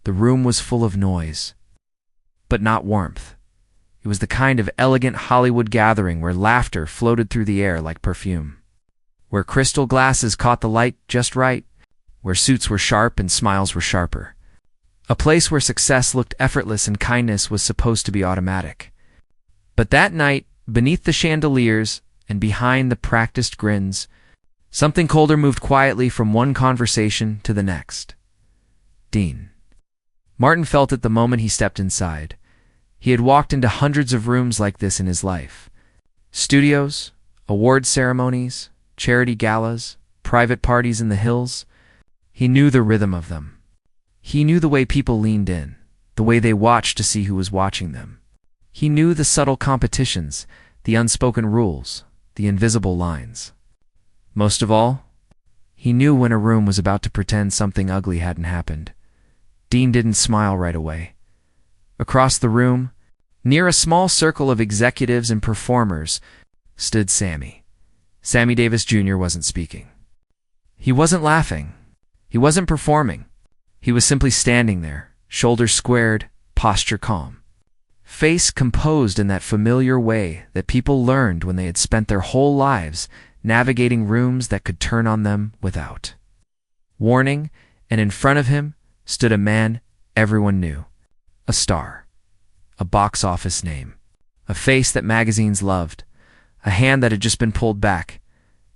The room was full of noise, but not warmth. It was the kind of elegant Hollywood gathering where laughter floated through the air like perfume, where crystal glasses caught the light just right, where suits were sharp and smiles were sharper. A place where success looked effortless and kindness was supposed to be automatic. But that night, beneath the chandeliers and behind the practiced grins, something colder moved quietly from one conversation to the next. Dean. Martin felt it the moment he stepped inside. He had walked into hundreds of rooms like this in his life. Studios, award ceremonies, charity galas, private parties in the hills. He knew the rhythm of them. He knew the way people leaned in, the way they watched to see who was watching them. He knew the subtle competitions, the unspoken rules, the invisible lines. Most of all, he knew when a room was about to pretend something ugly hadn't happened. Dean didn't smile right away. Across the room, near a small circle of executives and performers, stood Sammy. Sammy Davis Jr. wasn't speaking. He wasn't laughing. He wasn't performing. He was simply standing there, shoulders squared, posture calm. Face composed in that familiar way that people learned when they had spent their whole lives navigating rooms that could turn on them without warning, and in front of him stood a man everyone knew. A star. A box office name. A face that magazines loved. A hand that had just been pulled back.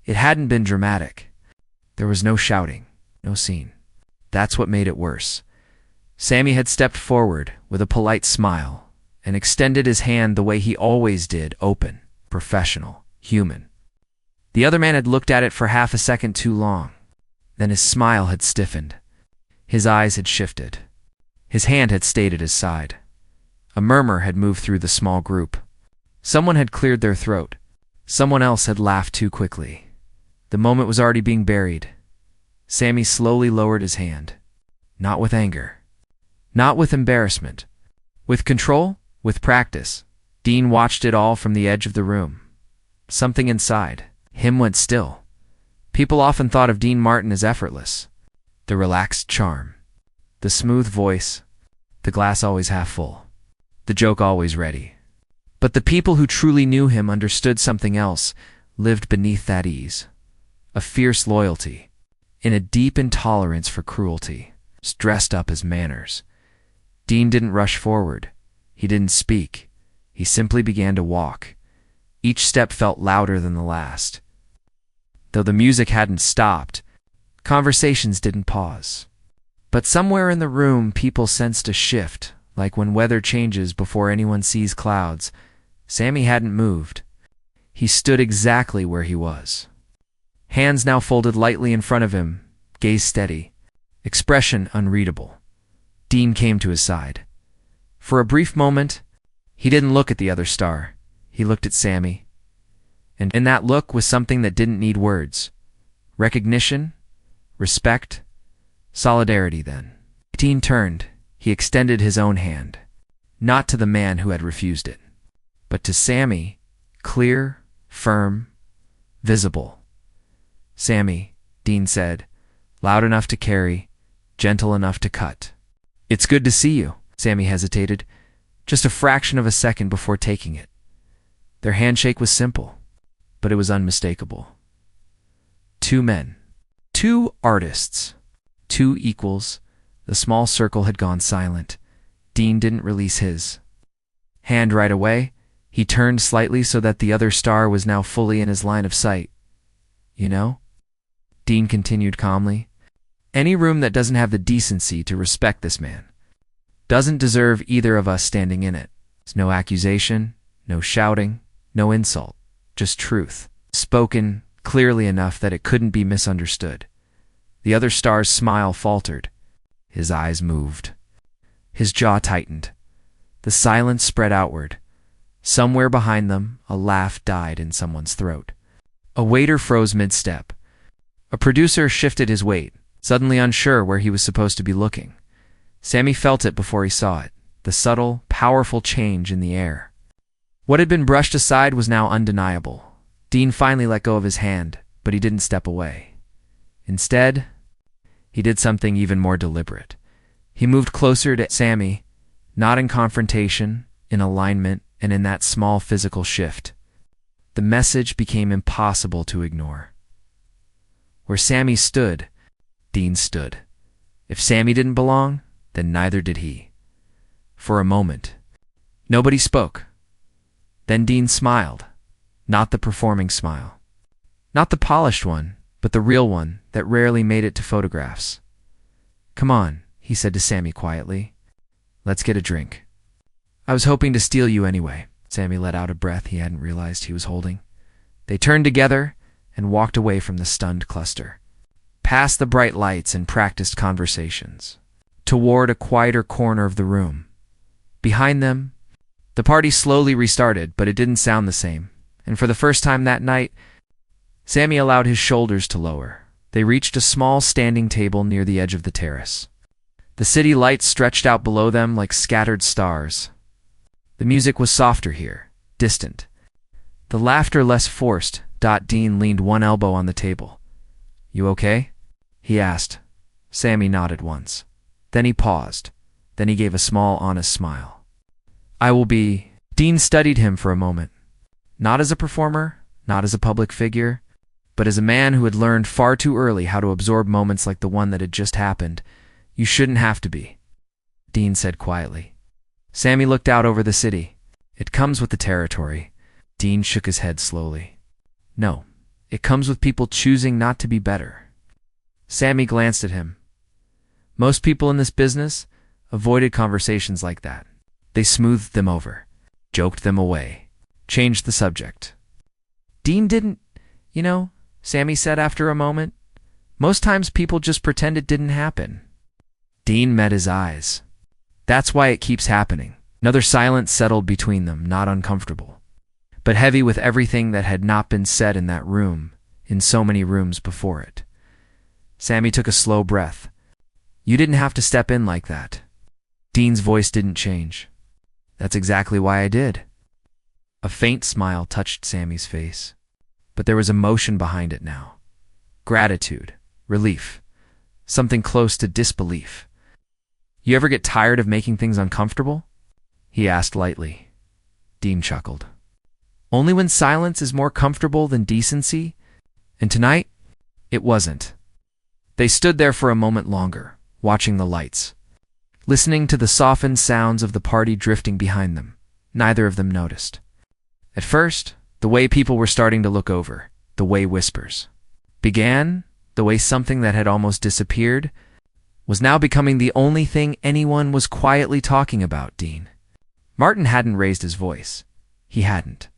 It hadn't been dramatic. There was no shouting, no scene. That's what made it worse. Sammy had stepped forward with a polite smile and extended his hand the way he always did, open, professional, human. The other man had looked at it for half a second too long. Then his smile had stiffened. His eyes had shifted. His hand had stayed at his side. A murmur had moved through the small group. Someone had cleared their throat. Someone else had laughed too quickly. The moment was already being buried. Sammy slowly lowered his hand. Not with anger. Not with embarrassment. With control, with practice. Dean watched it all from the edge of the room. Something inside him went still. People often thought of Dean Martin as effortless. The relaxed charm. The smooth voice. The glass always half full. The joke always ready. But the people who truly knew him understood something else, lived beneath that ease. A fierce loyalty. In a deep intolerance for cruelty, dressed up as manners. Dean didn't rush forward. He didn't speak. He simply began to walk. Each step felt louder than the last. Though the music hadn't stopped, conversations didn't pause. But somewhere in the room people sensed a shift, like when weather changes before anyone sees clouds. Sammy hadn't moved. He stood exactly where he was. Hands now folded lightly in front of him, gaze steady, expression unreadable. Dean came to his side. For a brief moment, he didn't look at the other star. He looked at Sammy. And in that look was something that didn't need words. Recognition, respect, solidarity then. Dean turned. He extended his own hand. Not to the man who had refused it, but to Sammy, clear, firm, visible. Sammy, Dean said, loud enough to carry, gentle enough to cut. It's good to see you. Sammy hesitated, just a fraction of a second before taking it. Their handshake was simple, but it was unmistakable. Two men. Two artists. Two equals. The small circle had gone silent. Dean didn't release his hand right away. He turned slightly so that the other star was now fully in his line of sight. You know? Dean continued calmly. Any room that doesn't have the decency to respect this man doesn't deserve either of us standing in it. There's no accusation, no shouting, no insult, just truth, spoken clearly enough that it couldn't be misunderstood. The other star's smile faltered. His eyes moved. His jaw tightened. The silence spread outward. Somewhere behind them, a laugh died in someone's throat. A waiter froze mid-step. A producer shifted his weight, suddenly unsure where he was supposed to be looking. Sammy felt it before he saw it, the subtle, powerful change in the air. What had been brushed aside was now undeniable. Dean finally let go of his hand, but he didn't step away. Instead, he did something even more deliberate. He moved closer to Sammy, not in confrontation, in alignment, and in that small physical shift. The message became impossible to ignore. Where Sammy stood, Dean stood. If Sammy didn't belong, then neither did he. For a moment, nobody spoke. Then Dean smiled, not the performing smile. Not the polished one, but the real one that rarely made it to photographs. "Come on," he said to Sammy quietly. "Let's get a drink." "I was hoping to steal you anyway." Sammy let out a breath he hadn't realized he was holding. They turned together and walked away from the stunned cluster, past the bright lights and practiced conversations, toward a quieter corner of the room. Behind them, the party slowly restarted, but it didn't sound the same, and for the first time that night, Sammy allowed his shoulders to lower. They reached a small standing table near the edge of the terrace. The city lights stretched out below them like scattered stars. The music was softer here, distant. The laughter less forced. Dean leaned one elbow on the table. "You okay?" he asked. Sammy nodded once. Then he paused. Then he gave a small, honest smile. "I will be." Dean studied him for a moment. Not as a performer, not as a public figure, but as a man who had learned far too early how to absorb moments like the one that had just happened. "You shouldn't have to be," Dean said quietly. Sammy looked out over the city. "It comes with the territory." Dean shook his head slowly. "No, it comes with people choosing not to be better." Sammy glanced at him. Most people in this business avoided conversations like that. They smoothed them over, joked them away, changed the subject. "Dean didn't, Sammy said after a moment. "Most times people just pretend it didn't happen." Dean met his eyes. "That's why it keeps happening." Another silence settled between them, not uncomfortable, but heavy with everything that had not been said in that room, in so many rooms before it. Sammy took a slow breath. "You didn't have to step in like that." Dean's voice didn't change. "That's exactly why I did." A faint smile touched Sammy's face, but there was emotion behind it now. Gratitude, relief, something close to disbelief. "You ever get tired of making things uncomfortable?" he asked lightly. Dean chuckled. "Only when silence is more comfortable than decency?" And tonight, it wasn't. They stood there for a moment longer, watching the lights, listening to the softened sounds of the party drifting behind them. Neither of them noticed. At first, the way people were starting to look over, the way whispers began, the way something that had almost disappeared was now becoming the only thing anyone was quietly talking about. Dean Martin hadn't raised his voice. He hadn't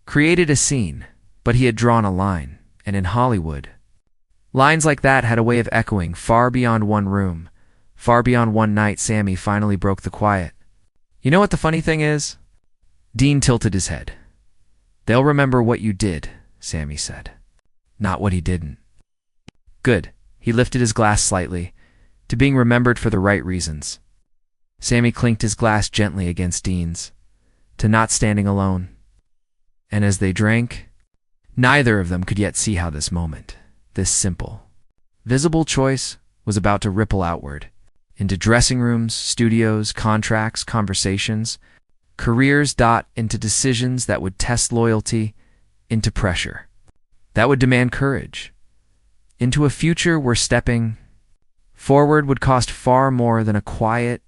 created a scene, but he had drawn a line, and in Hollywood, lines like that had a way of echoing far beyond one room, far beyond one night. Sammy finally broke the quiet. "You know what the funny thing is?" Dean tilted his head. "They'll remember what you did," Sammy said, "not what he didn't." "Good." He lifted his glass slightly, "to being remembered for the right reasons." Sammy clinked his glass gently against Dean's, "to not standing alone." And as they drank, neither of them could yet see how this moment, this simple, visible choice was about to ripple outward, into dressing rooms, studios, contracts, conversations, careers, into decisions that would test loyalty, into pressure that would demand courage, into a future where stepping forward would cost far more than a quiet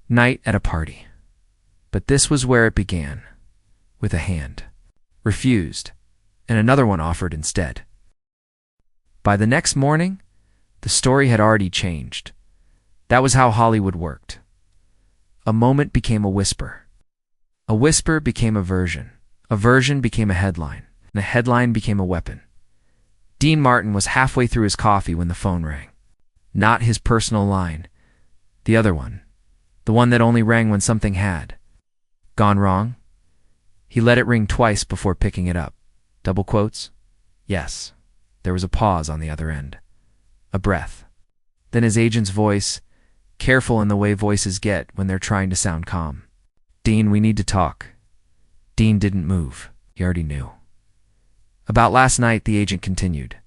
night at a party. But this was where it began, with a hand refused, and another one offered instead. By the next morning, the story had already changed. That was how Hollywood worked. A moment became a whisper. A whisper became a version became a headline, and a headline became a weapon. Dean Martin was halfway through his coffee when the phone rang. Not his personal line, the other one, the one that only rang when something had gone wrong. He let it ring twice before picking it up. Double quotes? Yes. There was a pause on the other end. A breath. Then his agent's voice, careful in the way voices get when they're trying to sound calm. "Dean, we need to talk." Dean didn't move. He already knew. "About last night," the agent continued.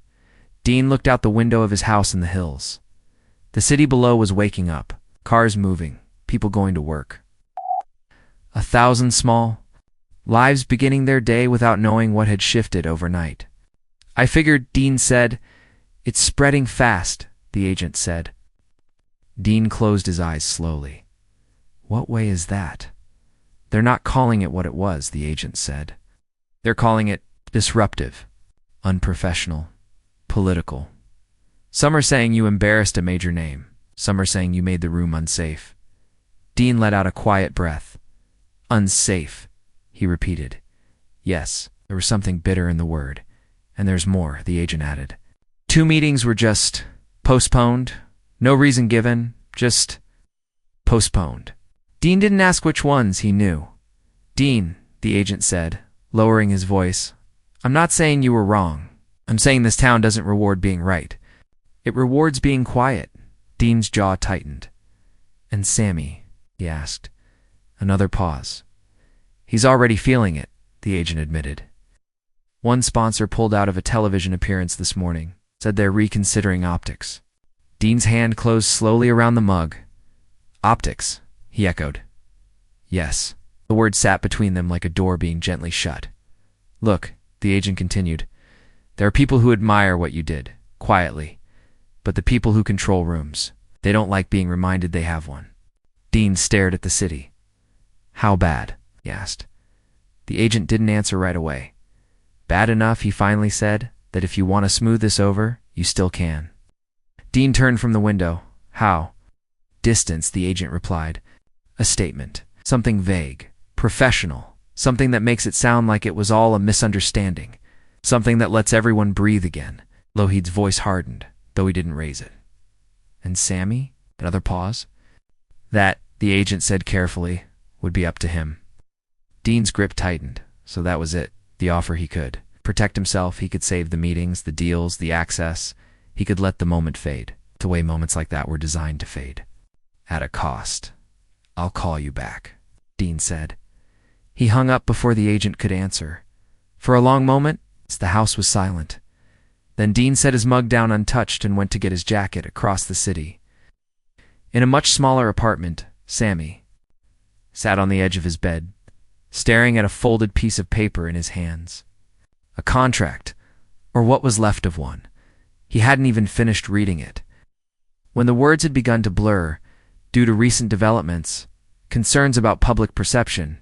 Dean looked out the window of his house in the hills. The city below was waking up. Cars moving, people going to work. 1,000 small lives beginning their day without knowing what had shifted overnight. I figured, Dean said. It's spreading fast, the agent said. Dean closed his eyes slowly. What way is that? They're not calling it what it was, the agent said. They're calling it disruptive, unprofessional, political. Some are saying you embarrassed a major name. Some are saying you made the room unsafe. Dean let out a quiet breath. Unsafe, he repeated. Yes, there was something bitter in the word. And there's more, the agent added. 2 meetings were just postponed. No reason given, just postponed. Dean didn't ask which ones, he knew. Dean, the agent said, lowering his voice, I'm not saying you were wrong. I'm saying this town doesn't reward being right. It rewards being quiet. Dean's jaw tightened. And Sammy, he asked. Another pause. He's already feeling it, the agent admitted. One sponsor pulled out of a television appearance this morning, said they're reconsidering optics. Dean's hand closed slowly around the mug. Optics, he echoed. Yes. The word sat between them like a door being gently shut. Look, the agent continued, there are people who admire what you did, quietly. But the people who control rooms, they don't like being reminded they have one. Dean stared at the city. How bad? He asked. The agent didn't answer right away. Bad enough, he finally said, that if you want to smooth this over, you still can. Dean turned from the window. How? Distance, the agent replied. A statement. Something vague. Professional. Something that makes it sound like it was all a misunderstanding. Something that lets everyone breathe again. Lohid's voice hardened, though he didn't raise it. And Sammy? Another pause. That, the agent said carefully, would be up to him. Dean's grip tightened, so that was it. The offer he could. Protect himself, he could save the meetings, the deals, the access. He could let the moment fade, the way moments like that were designed to fade. At a cost. I'll call you back, Dean said. He hung up before the agent could answer. For a long moment, the house was silent. Then Dean set his mug down untouched and went to get his jacket across the city. In a much smaller apartment, Sammy sat on the edge of his bed, staring at a folded piece of paper in his hands. A contract, or what was left of one. He hadn't even finished reading it. When the words had begun to blur, due to recent developments, concerns about public perception,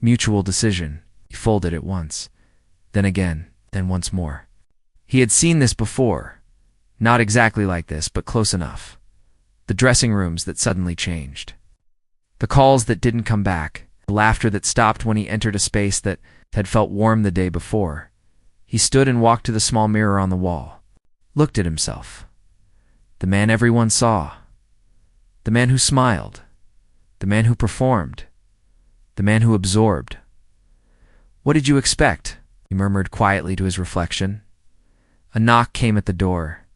mutual decision, he folded it once, then again, then once more. He had seen this before. Not exactly like this, but close enough. The dressing rooms that suddenly changed. The calls that didn't come back. The laughter that stopped when he entered a space that had felt warm the day before. He stood and walked to the small mirror on the wall. Looked at himself. The man everyone saw. The man who smiled. The man who performed. The man who absorbed. What did you expect? He murmured quietly to his reflection. A knock came at the door.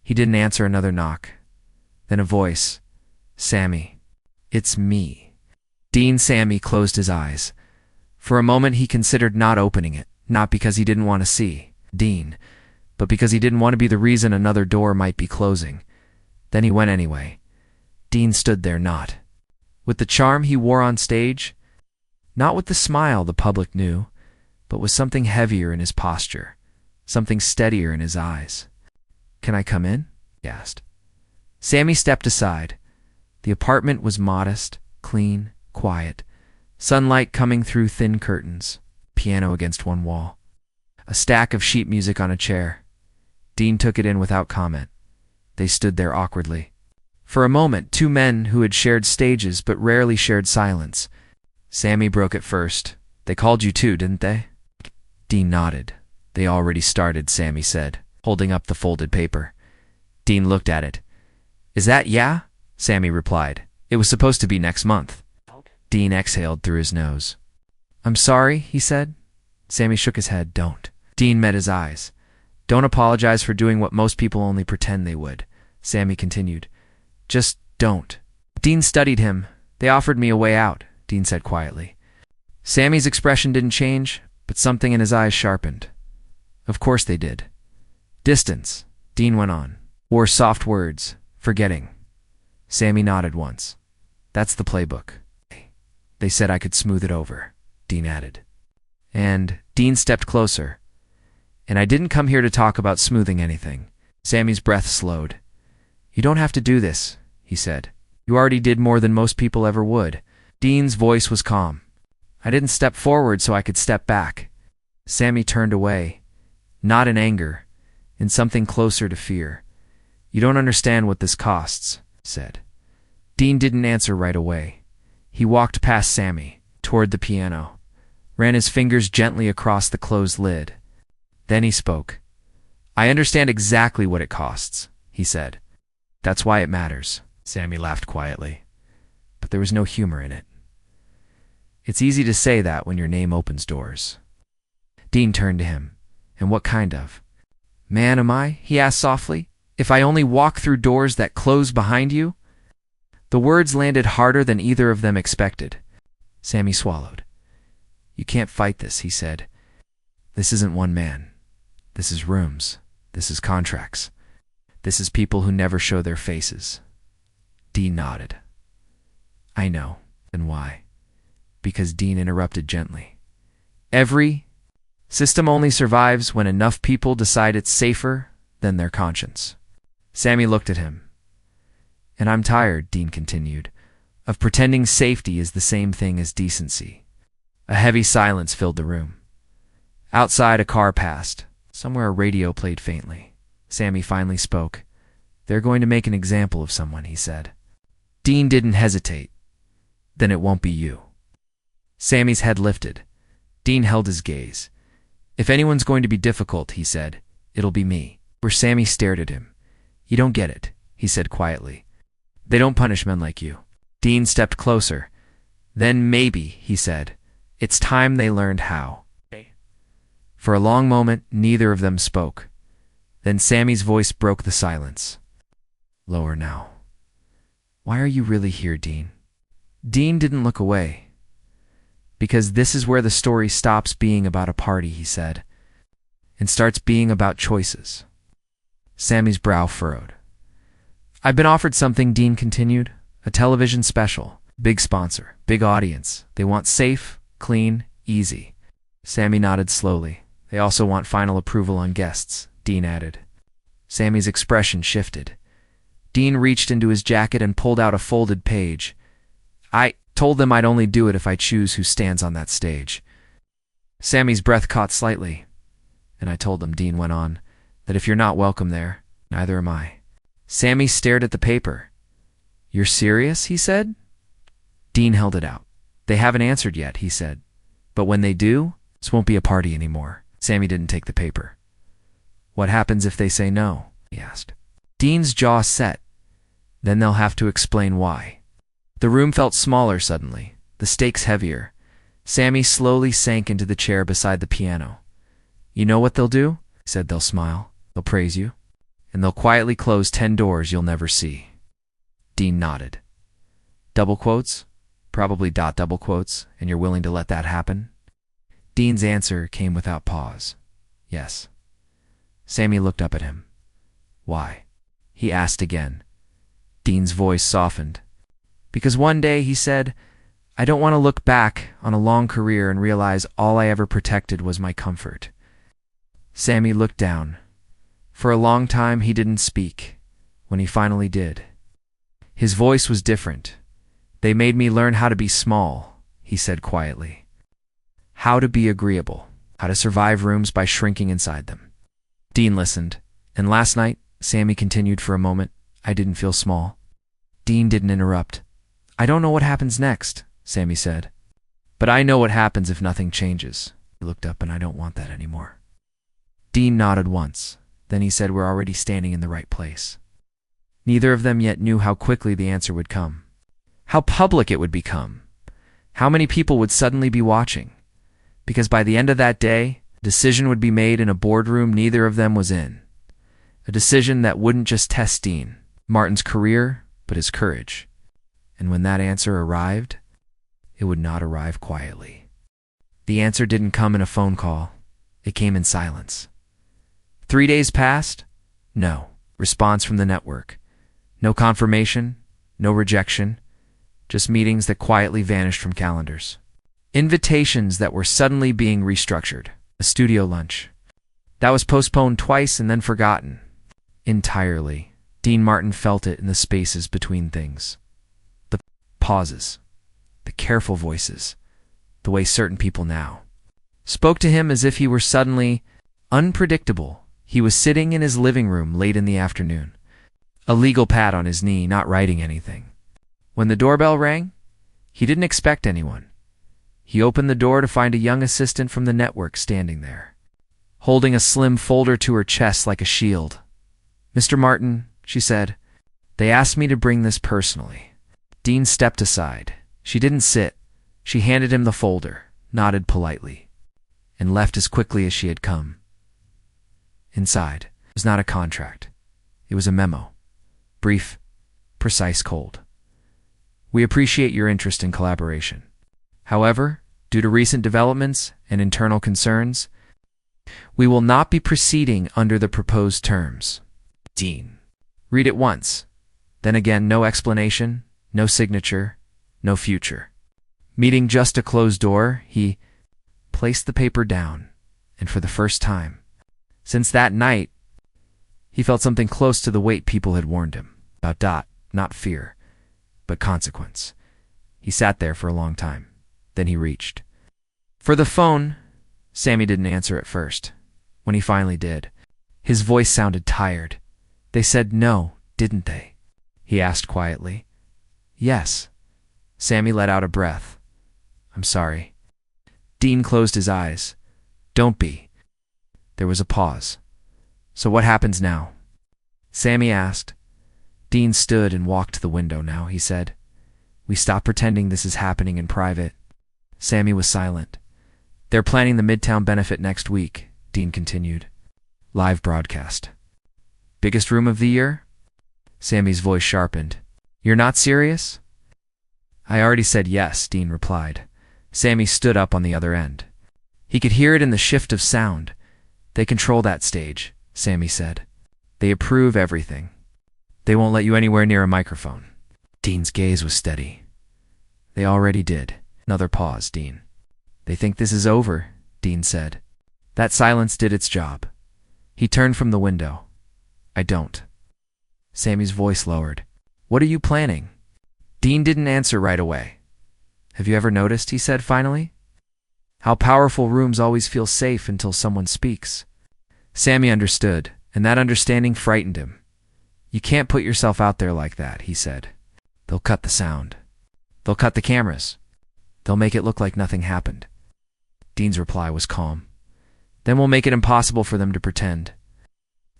He didn't answer another knock. Then a voice. Sammy. It's me. Dean Sammy closed his eyes. For a moment he considered not opening it, not because he didn't want to see Dean, but because he didn't want to be the reason another door might be closing. Then he went anyway. Dean stood there not with the charm he wore on stage, not with the smile the public knew, but with something heavier in his posture, something steadier in his eyes. Can I come in? He asked. Sammy stepped aside. The apartment was modest, clean, quiet, sunlight coming through thin curtains, piano against one wall, a stack of sheet music on a chair. Dean took it in without comment. They stood there awkwardly. For a moment, 2 men who had shared stages but rarely shared silence. Sammy broke it first. They called you too, didn't they? Dean nodded. They already started, Sammy said, holding up the folded paper. Dean looked at it. Is that yeah? Sammy replied. It was supposed to be next month. Dean exhaled through his nose. I'm sorry, he said. Sammy shook his head. Don't. Dean met his eyes. Don't apologize for doing what most people only pretend they would, Sammy continued. Just don't. Dean studied him. They offered me a way out, Dean said quietly. Sammy's expression didn't change, but something in his eyes sharpened. Of course they did. Distance, Dean went on, or soft words, forgetting. Sammy nodded once. That's the playbook. They said I could smooth it over, Dean added. And Dean stepped closer. And I didn't come here to talk about smoothing anything. Sammy's breath slowed. You don't have to do this, he said. You already did more than most people ever would. Dean's voice was calm. I didn't step forward so I could step back. Sammy turned away, not in anger, in something closer to fear. You don't understand what this costs, said. Dean didn't answer right away. He walked past Sammy, toward the piano, ran his fingers gently across the closed lid. Then he spoke. I understand exactly what it costs, he said. That's why it matters. Sammy laughed quietly, but there was no humor in it. It's easy to say that when your name opens doors. Dean turned to him. And what kind of man am I? He asked softly. If I only walk through doors that close behind you? The words landed harder than either of them expected. Sammy swallowed. You can't fight this, he said. This isn't one man. This is rooms. This is contracts. This is people who never show their faces. Dean nodded. I know. Then why? Because Dean interrupted gently. Every system only survives when enough people decide it's safer than their conscience. Sammy looked at him. And I'm tired, Dean continued, of pretending safety is the same thing as decency. A heavy silence filled the room. Outside, a car passed. Somewhere a radio played faintly. Sammy finally spoke. They're going to make an example of someone, he said. Dean didn't hesitate. Then it won't be you. Sammy's head lifted. Dean held his gaze. If anyone's going to be difficult, he said, it'll be me. Where Sammy stared at him. You don't get it, he said quietly. They don't punish men like you. Dean stepped closer. Then maybe, he said, it's time they learned how. For a long moment, neither of them spoke. Then Sammy's voice broke the silence. Lower now. Why are you really here, Dean? Dean didn't look away. Because this is where the story stops being about a party, he said, and starts being about choices. Sammy's brow furrowed. I've been offered something, Dean continued. A television special. Big sponsor. Big audience. They want safe, clean, easy. Sammy nodded slowly. They also want final approval on guests, Dean added. Sammy's expression shifted. Dean reached into his jacket and pulled out a folded page. I told them I'd only do it if I choose who stands on that stage. Sammy's breath caught slightly. And I told them, Dean went on, that if you're not welcome there, neither am I. Sammy stared at the paper. You're serious, he said. Dean held it out. They haven't answered yet, he said. But when they do, this won't be a party anymore. Sammy didn't take the paper. What happens if they say no? He asked. Dean's jaw set. Then they'll have to explain why. The room felt smaller suddenly, the stakes heavier. Sammy slowly sank into the chair beside the piano. You know what they'll do? He said. They'll smile. They'll praise you. And they'll quietly close 10 doors you'll never see. Dean nodded. Double quotes? Probably double quotes, and you're willing to let that happen? Dean's answer came without pause. Yes. Sammy looked up at him. Why? He asked again. Dean's voice softened. Because one day, he said, I don't want to look back on a long career and realize all I ever protected was my comfort. Sammy looked down. For a long time, he didn't speak. When he finally did, his voice was different. They made me learn how to be small, he said quietly. How to be agreeable. How to survive rooms by shrinking inside them. Dean listened. And last night, Sammy continued for a moment, I didn't feel small. Dean didn't interrupt. I don't know what happens next, Sammy said. But I know what happens if nothing changes. He looked up, and I don't want that anymore. Dean nodded once. Then he said, we're already standing in the right place. Neither of them yet knew how quickly the answer would come. How public it would become. How many people would suddenly be watching. Because by the end of that day, a decision would be made in a boardroom neither of them was in. A decision that wouldn't just test Dean, Martin's career, but his courage. And when that answer arrived, it would not arrive quietly. The answer didn't come in a phone call. It came in silence. 3 days passed? No. Response from the network. No confirmation. No rejection, just meetings that quietly vanished from calendars. Invitations that were suddenly being restructured. A studio lunch. That was postponed twice and then forgotten. Entirely. Dean Martin felt it in the spaces between things. The pauses. The careful voices. The way certain people now spoke to him as if he were suddenly unpredictable. He was sitting in his living room late in the afternoon, a legal pad on his knee, not writing anything. When the doorbell rang, he didn't expect anyone. He opened the door to find a young assistant from the network standing there, holding a slim folder to her chest like a shield. "Mr. Martin," she said, "they asked me to bring this personally." Dean stepped aside. She didn't sit. She handed him the folder, nodded politely, and left as quickly as she had come. Inside was not a contract. It was a memo. Brief, precise, cold. "We appreciate your interest in collaboration. However, due to recent developments and internal concerns, we will not be proceeding under the proposed terms." Dean. Read it once. Then again, no explanation, no signature, no future. Meeting just a closed door, he placed the paper down, and for the first time since that night, he felt something close to the weight people had warned him about. Not fear, but consequence. He sat there for a long time. Then he reached for the phone. Sammy didn't answer at first. When he finally did, his voice sounded tired. "They said no, didn't they?" he asked quietly. "Yes." Sammy let out a breath. "I'm sorry." Dean closed his eyes. "Don't be." There was a pause. "So what happens now?" Sammy asked. Dean stood and walked to the window. "Now," he said, "we stop pretending this is happening in private." Sammy was silent. "They're planning the Midtown benefit next week," Dean continued. "Live broadcast. Biggest room of the year?" Sammy's voice sharpened. "You're not serious?" "I already said yes," Dean replied. Sammy stood up on the other end. He could hear it in the shift of sound. "They control that stage," Sammy said. "They approve everything. They won't let you anywhere near a microphone." Dean's gaze was steady. "They already did." Another pause. "Dean." "They think this is over," Dean said. That silence did its job. He turned from the window. "I don't." Sammy's voice lowered. "What are you planning?" Dean didn't answer right away. "Have you ever noticed," he said finally, "how powerful rooms always feel safe until someone speaks?" Sammy understood, and that understanding frightened him. "You can't put yourself out there like that," he said. "They'll cut the sound. They'll cut the cameras. They'll make it look like nothing happened." Dean's reply was calm. "Then we'll make it impossible for them to pretend."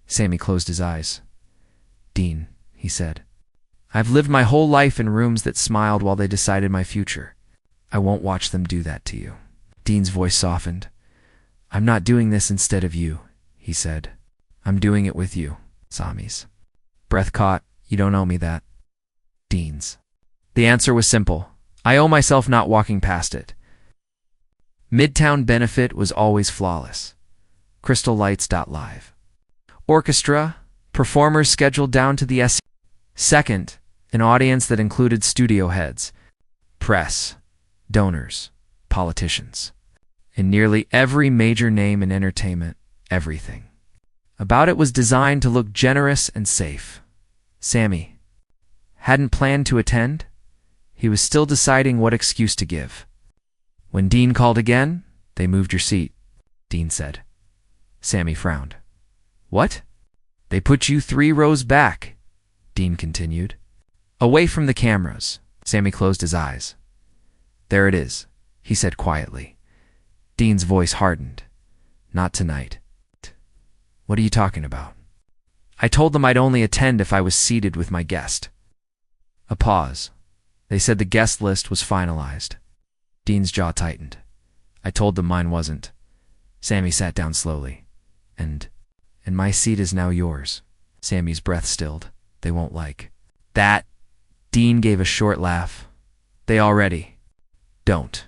Sammy closed his eyes. "Dean," he said, "I've lived my whole life in rooms that smiled while they decided my future. I won't watch them do that to you." Dean's voice softened. "I'm not doing this instead of you," he said. "I'm doing it with you." Sammy's breath caught. "You don't owe me that." Dean's. The answer was simple. "I owe myself not walking past it." Midtown benefit was always flawless. Crystal Lights. Live. Orchestra, performers scheduled down to the second, an audience that included studio heads, press, donors, politicians, and nearly every major name in entertainment. Everything about it was designed to look generous and safe. Sammy hadn't planned to attend. He was still deciding what excuse to give. When Dean called again, "They moved your seat," Dean said. Sammy frowned. "What?" "They put you 3 rows back," Dean continued. "Away from the cameras." Sammy closed his eyes. "There it is," he said quietly. Dean's voice hardened. "Not tonight." "What are you talking about?" "I told them I'd only attend if I was seated with my guest." A pause. "They said the guest list was finalized." Dean's jaw tightened. "I told them mine wasn't." Sammy sat down slowly. And my seat is now yours." Sammy's breath stilled. "They won't like that." Dean gave a short laugh. "They already don't."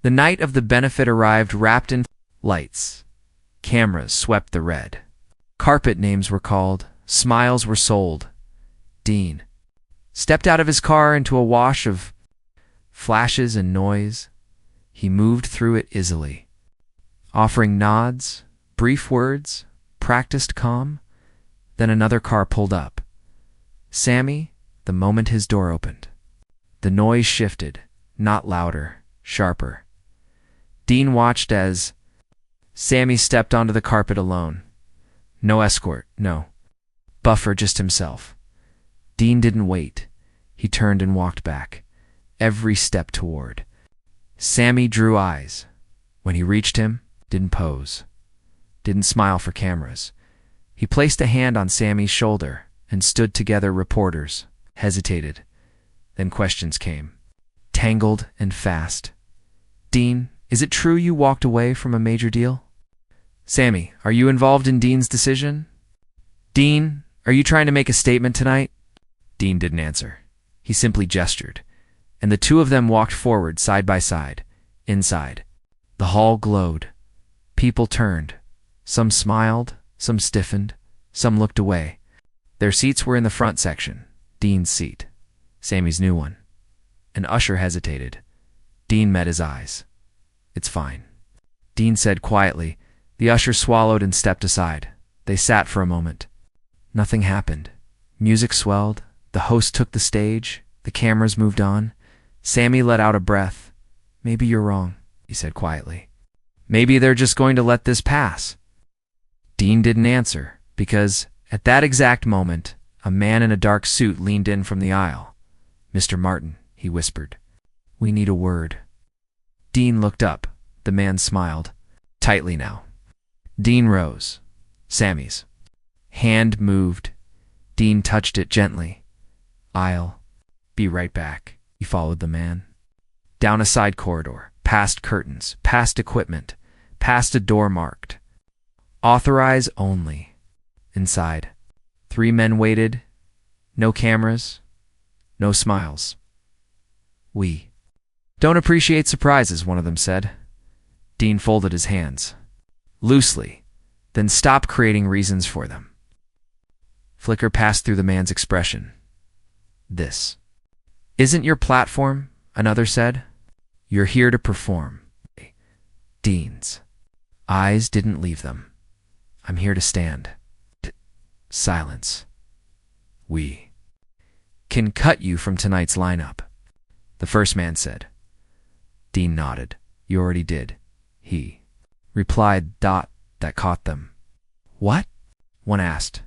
The night of the benefit arrived wrapped in lights. Cameras swept the red carpet. Names were called. Smiles were sold. Dean stepped out of his car into a wash of flashes and noise. He moved through it easily, offering nods, brief words, practiced calm. Then another car pulled up. Sammy, the moment his door opened. The noise shifted, not louder, sharper. Dean watched as Sammy stepped onto the carpet alone. No escort, no buffer, just himself. Dean didn't wait. He turned and walked back, every step toward. Sammy drew eyes. When he reached him, didn't pose, didn't smile for cameras. He placed a hand on Sammy's shoulder and stood together. Reporters hesitated. Then questions came, tangled and fast. Dean, is it true you walked away from a major deal? Sammy, are you involved in Dean's decision? Dean, are you trying to make a statement tonight? Dean didn't answer. He simply gestured, and the two of them walked forward side by side, inside. The hall glowed. People turned. Some smiled, some stiffened, some looked away. Their seats were in the front section. Dean's seat, Sammy's new one. An usher hesitated. Dean met his eyes. It's fine, Dean said quietly. The usher swallowed and stepped aside. They sat for a moment. Nothing happened. Music swelled. The host took the stage. The cameras moved on. Sammy let out a breath. Maybe you're wrong, he said quietly. Maybe they're just going to let this pass. Dean didn't answer, because at that exact moment, a man in a dark suit leaned in from the aisle. Mr. Martin, he whispered. We need a word. Dean looked up. The man smiled. Tightly now. Dean rose. Sammy's hand moved. Dean touched it gently. I'll be right back. He followed the man. Down a side corridor, past curtains, past equipment, past a door marked Authorize Only. Inside, 3 men waited. No cameras, no smiles. We don't appreciate surprises, one of them said. Dean folded his hands loosely, then stopped creating reasons for them. Flicker passed through the man's expression. This isn't your platform, another said. You're here to perform. Dean's eyes didn't leave them. I'm here to stand. Silence. We can cut you from tonight's lineup, the first man said. Dean nodded. You already did, he replied. That caught them. What? One asked.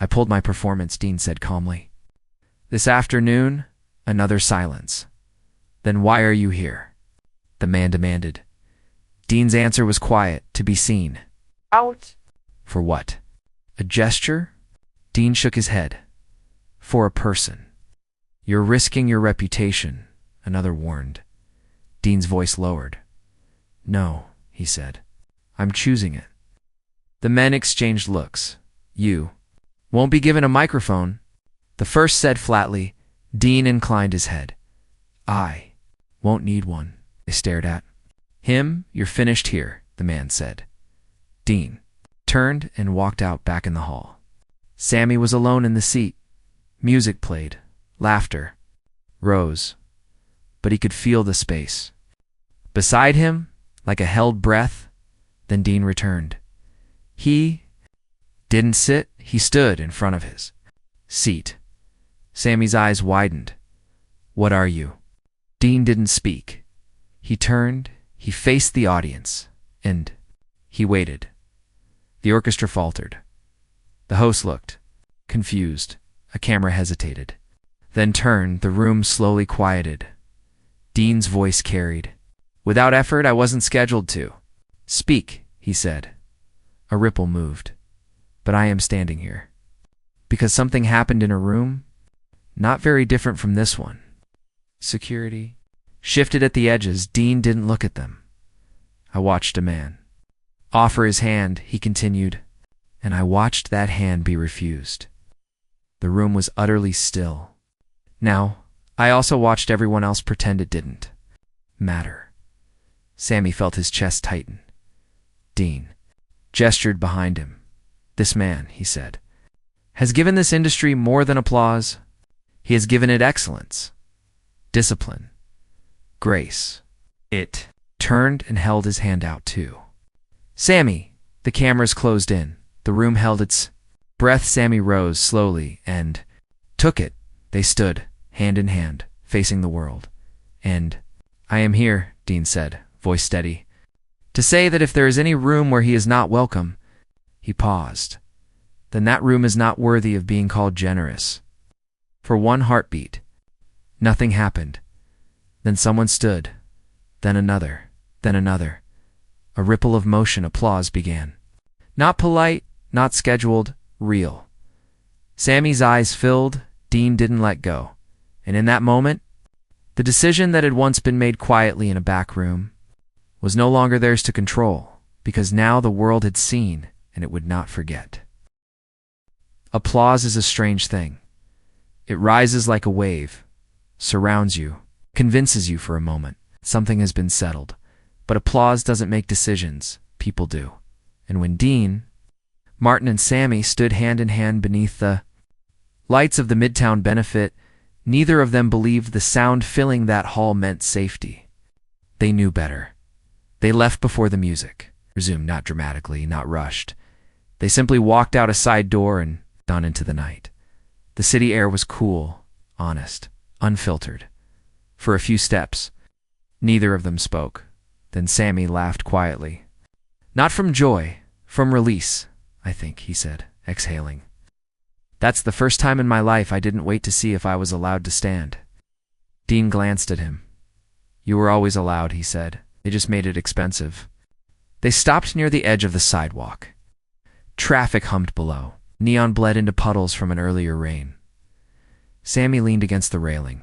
I pulled my performance, Dean said calmly. This afternoon, another silence. Then why are you here? The man demanded. Dean's answer was quiet, to be seen. Out. For what? A gesture? Dean shook his head. For a person. You're risking your reputation, another warned. Dean's voice lowered. No, he said. I'm choosing it. The men exchanged looks. You won't be given a microphone, the first said flatly. Dean inclined his head. I won't need one, they stared at him. You're finished here, the man said. Dean turned and walked out back in the hall. Sammy was alone in the seat. Music played. Laughter rose. But he could feel the space beside him, like a held breath. Then Dean returned. He didn't sit. He stood in front of his seat. Sammy's eyes widened. What are you? Dean didn't speak. He turned. He faced the audience. And he waited. The orchestra faltered. The host looked confused. A camera hesitated. Then turned. The room slowly quieted. Dean's voice carried. Without effort, I wasn't scheduled to speak, he said. A ripple moved. But I am standing here because something happened in a room not very different from this one. Security shifted at the edges. Dean didn't look at them. I watched a man offer his hand, he continued, and I watched that hand be refused. The room was utterly still. Now, I also watched everyone else pretend it didn't matter. Sammy felt his chest tighten. Dean gestured behind him. This man, he said, has given this industry more than applause. He has given it excellence, discipline, grace. It turned and held his hand out too. Sammy, the cameras closed in. The room held its breath. Sammy rose slowly and took it. They stood, hand in hand, facing the world. And, "I am here," Dean said, voice steady, "to say that if there is any room where he is not welcome," he paused, "then that room is not worthy of being called generous." For one heartbeat, nothing happened. Then someone stood, then another, then another. A ripple of motion. Applause began. Not polite, not scheduled, real. Sammy's eyes filled. Dean didn't let go. And in that moment, the decision that had once been made quietly in a back room was no longer theirs to control, because now the world had seen and it would not forget. Applause is a strange thing. It rises like a wave, surrounds you, convinces you for a moment something has been settled. But applause doesn't make decisions, people do. And when Dean, Martin, and Sammy stood hand in hand beneath the lights of the Midtown benefit, neither of them believed the sound filling that hall meant safety. They knew better. They left before the music, resumed, not dramatically, not rushed. They simply walked out a side door and on into the night. The city air was cool, honest, unfiltered. For a few steps, neither of them spoke. Then Sammy laughed quietly. "Not from joy, from release, I think," he said, exhaling. "That's the first time in my life I didn't wait to see if I was allowed to stand." Dean glanced at him. "You were always allowed," he said. "They just made it expensive." They stopped near the edge of the sidewalk. Traffic hummed below. Neon bled into puddles from an earlier rain. Sammy leaned against the railing.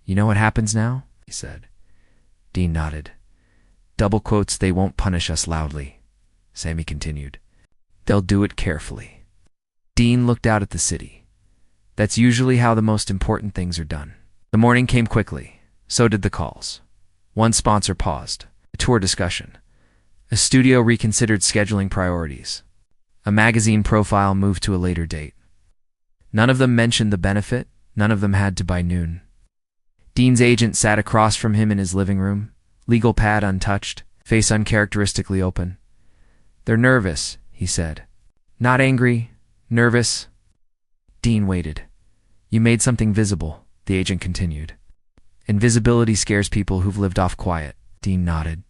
"You know what happens now?" he said. Dean nodded. "Double quotes, they won't punish us loudly," Sammy continued. "They'll do it carefully." Dean looked out at the city. That's usually how the most important things are done. The morning came quickly. So did the calls. One sponsor paused. A tour discussion. A studio reconsidered scheduling priorities. A magazine profile moved to a later date. None of them mentioned the benefit. None of them had to by noon. Dean's agent sat across from him in his living room, legal pad untouched, face uncharacteristically open. "They're nervous," he said. "Not angry, nervous." Dean waited. "You made something visible," the agent continued. "Invisibility scares people who've lived off quiet." Dean nodded.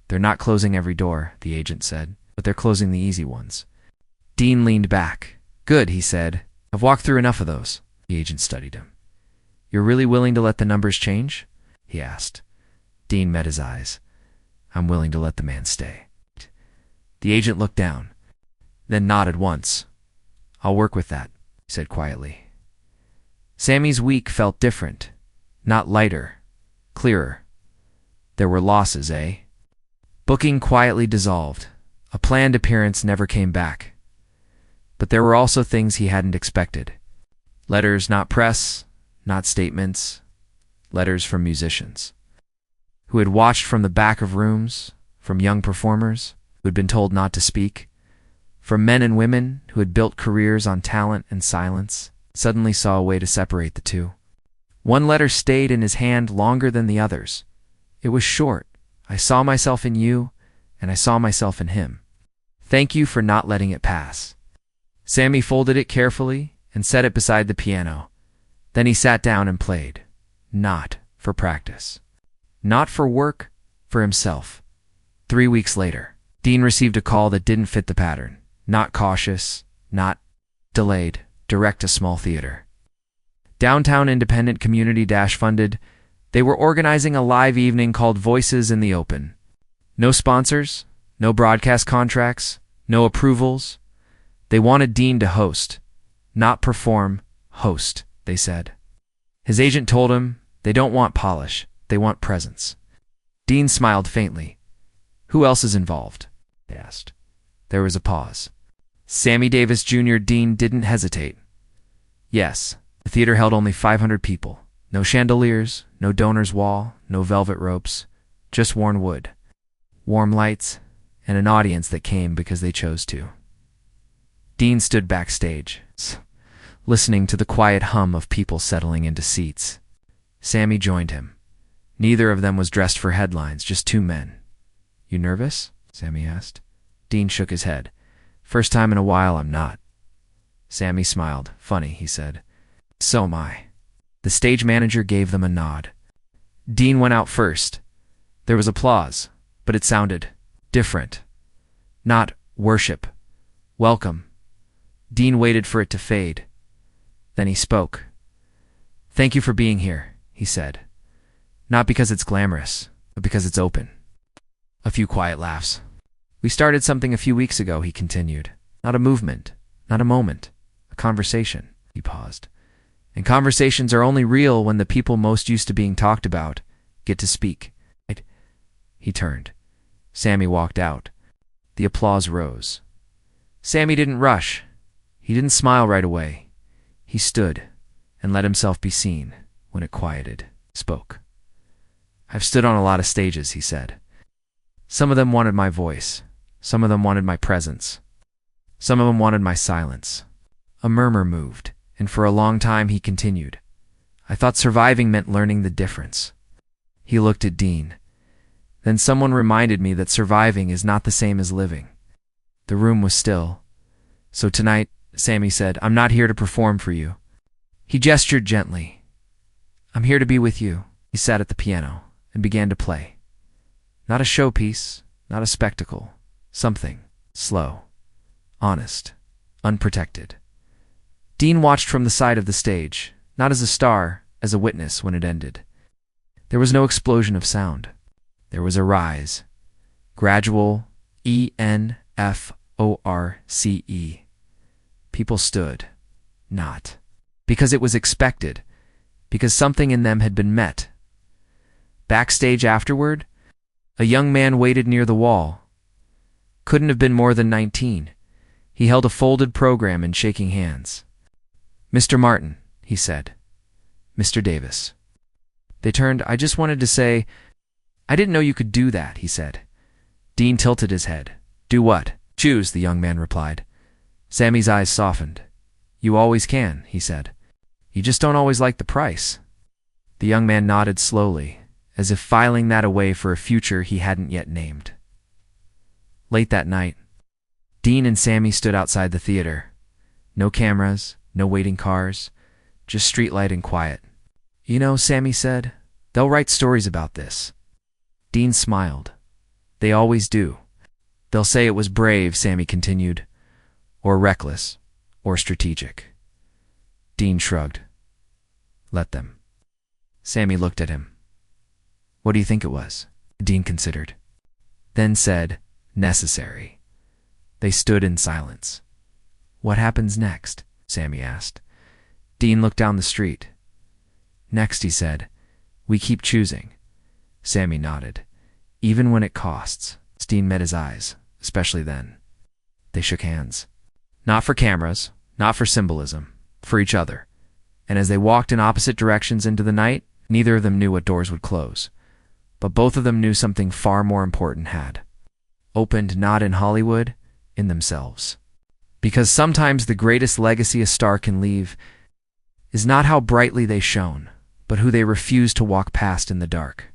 "They're not closing every door," the agent said, "but they're closing the easy ones." Dean leaned back. "Good," he said. "I've walked through enough of those." The agent studied him. "You're really willing to let the numbers change?" he asked. Dean met his eyes. "I'm willing to let the man stay." The agent looked down, then nodded once. "I'll work with that," he said quietly. Sammy's week felt different, not lighter, clearer. There were losses, eh? Booking quietly dissolved. A planned appearance never came back. But there were also things he hadn't expected. Letters, not press, not statements. Letters from musicians who had watched from the back of rooms, from young performers who had been told not to speak, from men and women who had built careers on talent and silence, suddenly saw a way to separate the two. One letter stayed in his hand longer than the others. It was short. "I saw myself in you, and I saw myself in him. Thank you for not letting it pass." Sammy folded it carefully and set it beside the piano. Then he sat down and played. Not for practice. Not for work, for himself. 3 weeks later, Dean received a call that didn't fit the pattern. Not cautious, not delayed, direct to small theater. Downtown independent community-funded, they were organizing a live evening called Voices in the Open. No sponsors, no broadcast contracts, no approvals. They wanted Dean to host. Not perform, host, they said. His agent told him they don't want polish, they want presence. Dean smiled faintly. "Who else is involved?" they asked. There was a pause. Sammy Davis Jr. Dean didn't hesitate. Yes, the theater held only 500 people. No chandeliers, no donor's wall, no velvet ropes, just worn wood, warm lights, and an audience that came because they chose to. Dean stood backstage. listening to the quiet hum of people settling into seats. Sammy joined him. Neither of them was dressed for headlines, just two men. "You nervous?" Sammy asked. Dean shook his head. "First time in a while, I'm not." Sammy smiled. "Funny," he said. "So am I." The stage manager gave them a nod. Dean went out first. There was applause, but it sounded different. Not worship. Welcome. Dean waited for it to fade. Then he spoke. "Thank you for being here," he said. "Not because it's glamorous, but because it's open." A few quiet laughs. "We started something a few weeks ago," he continued. "Not a movement, not a moment, a conversation." He paused. "And conversations are only real when the people most used to being talked about get to speak." He turned. Sammy walked out. The applause rose. Sammy didn't rush. He didn't smile right away. He stood and let himself be seen. When it quieted, spoke. "I've stood on a lot of stages," he said. "Some of them wanted my voice. Some of them wanted my presence. Some of them wanted my silence." A murmur moved, and for a long time he continued. "I thought surviving meant learning the difference." He looked at Dean. "Then someone reminded me that surviving is not the same as living." The room was still. "So tonight," Sammy said, "I'm not here to perform for you." He gestured gently. "I'm here to be with you." He sat at the piano and began to play. Not a showpiece, not a spectacle. Something slow, honest, unprotected. Dean watched from the side of the stage, not as a star, as a witness when it ended. There was no explosion of sound. There was a rise. Gradual, ENFORCE. People stood. Not. Because it was expected. Because something in them had been met. Backstage afterward, a young man waited near the wall. Couldn't have been more than 19. He held a folded program and shaking hands. "Mr. Martin," he said. "Mr. Davis." They turned. "I just wanted to say, I didn't know you could do that," he said. Dean tilted his head. "Do what?" "Choose," the young man replied. Sammy's eyes softened. "You always can," he said. "You just don't always like the price." The young man nodded slowly, as if filing that away for a future he hadn't yet named. Late that night, Dean and Sammy stood outside the theater. No cameras, no waiting cars, just streetlight and quiet. "You know," Sammy said, "they'll write stories about this." Dean smiled. "They always do." "They'll say it was brave," Sammy continued, "or reckless, or strategic." Dean shrugged. "Let them." Sammy looked at him. "What do you think it was?" Dean considered. Then said, "Necessary." They stood in silence. "What happens next?" Sammy asked. Dean looked down the street. "Next," he said, "we keep choosing." Sammy nodded. "Even when it costs." Dean met his eyes, especially then. They shook hands. Not for cameras, not for symbolism, for each other. And as they walked in opposite directions into the night, neither of them knew what doors would close. But both of them knew something far more important had. Opened not in Hollywood, in themselves. Because sometimes the greatest legacy a star can leave is not how brightly they shone, but who they refused to walk past in the dark.